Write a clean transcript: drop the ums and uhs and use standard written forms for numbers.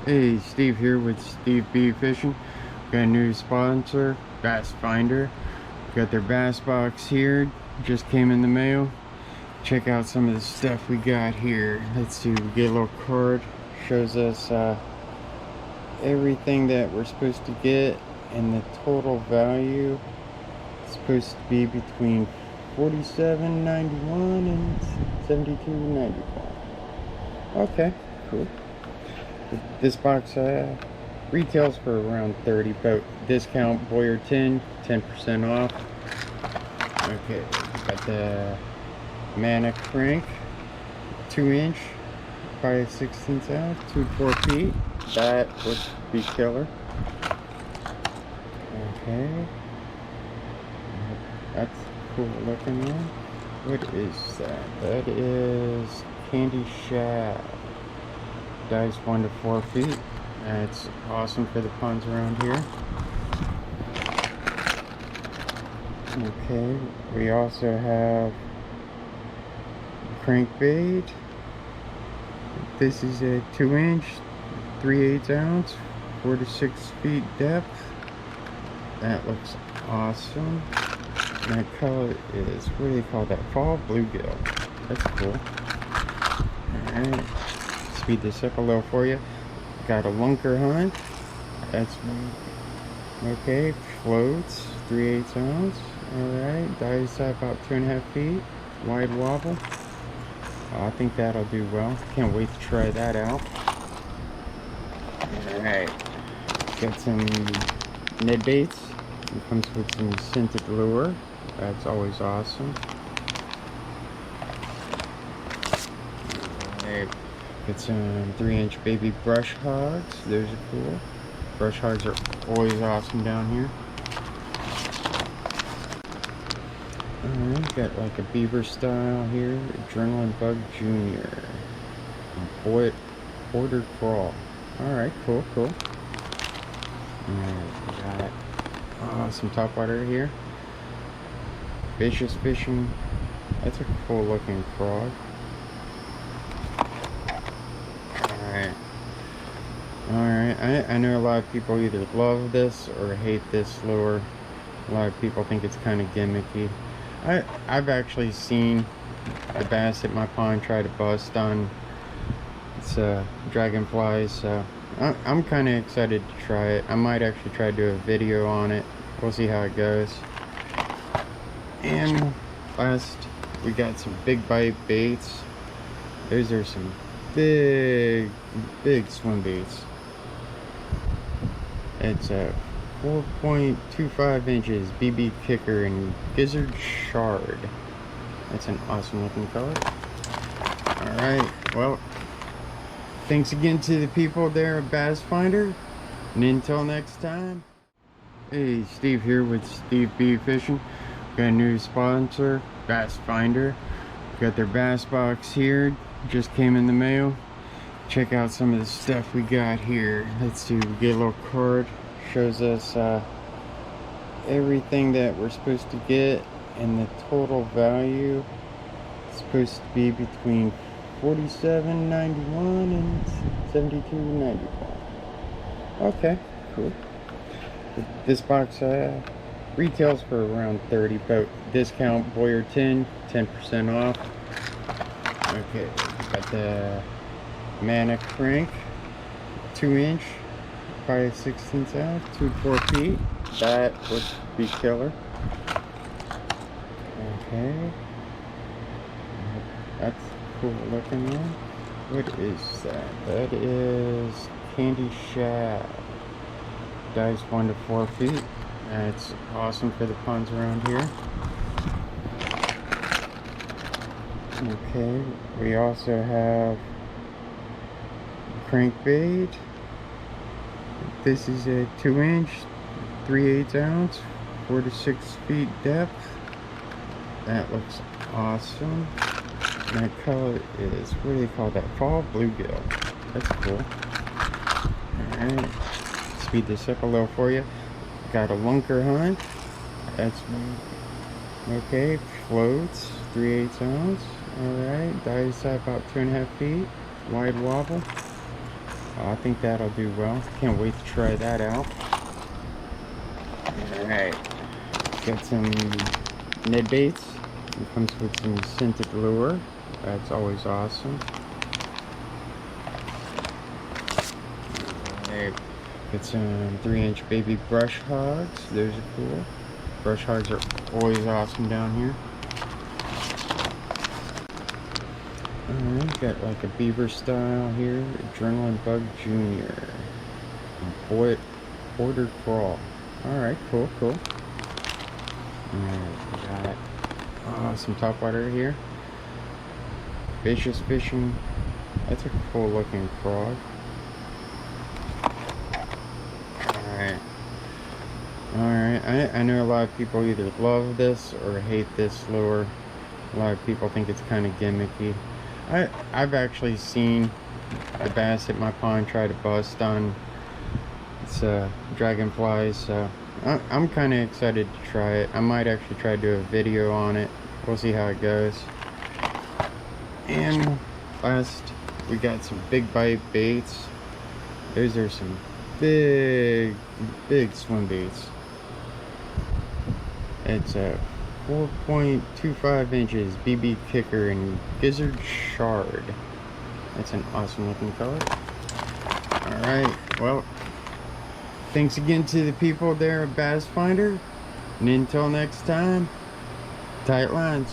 Hey, Steve here with Steve B Fishing. Got a new sponsor, Bass Finder. Got their bass box here. Just came in the mail. Check out some of the stuff we got here. Let's see, we get a little card. Shows us everything that we're supposed to get, and the total value is supposed to be between $47.91 and $72.95. Okay, cool. This box retails for around 30, but discount Boyer 10% off. Okay, got the Mana crank, 2-inch, 5/16 ounce, 2 to 4 feet. That would be killer. Okay, that's cool looking one. What is that? That is Candy Shad. Dies 1 to 4 feet. It's awesome for the ponds around here. Okay, we also have crankbait. This is a 2-inch, 3/8 ounce, 4 to 6 feet depth. That looks awesome. And that color is, what do they call that? Fall bluegill. That's cool. Alright. Speed this up a little for you. Got a lunker hunt. That's okay. Floats 3/8 ounce. Alright, dies about 2.5 feet. Wide wobble. I think that'll do well. Can't wait to try that out. Alright, got some Ned baits. It comes with some scented lure. That's always awesome. Alright. Get some 3-inch baby brush hogs. Those are cool. Brush hogs are always awesome down here. Alright, got like a beaver style here. Adrenaline Bug Jr. Border Crawl. Alright, cool. Alright, we got some topwater here. Vicious Fishing. That's a cool looking frog. Alright, I know a lot of people either love this or hate this lure. A lot of people think it's kind of gimmicky. I've actually seen the bass at my pond try to bust on its dragonflies, so I'm kind of excited to try it. I might actually try to do a video on it. We'll see how it goes. And last, we got some big bite baits. Those are some big swim baits. It's a 4.25 inches BB kicker and gizzard shard. That's an awesome looking color. Alright, well, thanks again to the people there at Bass Finder, and until next time. Hey, Steve here with Steve B Fishing. Got a new sponsor, Bass Finder. Got their bass box here. Just came in the mail. Check out some of the stuff we got here. Let's see, we get a little card. Shows us everything that we're supposed to get, and the total value is supposed to be between $47.91 and $72.95. Okay, cool. This box retails for around 30, but discount Boyer 10% off. Okay, got the Mana crank, 2-inch, 5/16 ounce, 2 to 4 feet. That would be killer. Okay, that's cool looking one. What is that? That is Candy Shad. Dies 1 to 4 feet. It's awesome for the ponds around here. Okay, we also have crankbait. This is a 2-inch, 3/8 ounce, 4 to 6 feet depth. That looks awesome. And that color is, what do they call that? Fall bluegill. That's cool. Alright, speed this up a little for you. Got a lunker hunt. That's okay. Floats 3/8 ounce. Alright, dies about 2.5 feet. Wide wobble. I think that'll do well. Can't wait to try that out. Alright. Got some Ned baits. It comes with some scented lure. That's always awesome. Alright. Got some 3-inch baby brush hogs. Those are cool. Brush hogs are always awesome down here. Alright, got like a beaver style here. Adrenaline Bug Jr. Border Crawl. Alright, cool. Alright, we got some topwater here. Vicious Fishing. That's a cool looking frog. Alright, I know a lot of people either love this or hate this lure. A lot of people think it's kind of gimmicky. I've actually seen a bass at my pond try to bust on its dragonflies, so I'm kind of excited to try it. I might actually try to do a video on it. We'll see how it goes. And last, we got some big bite baits. Those are some big swim baits. It's a 4.25 inches BB Kicker and Gizzard Shard. That's an awesome looking color. Alright, well, thanks again to the people there at Bass Finder. And until next time, tight lines.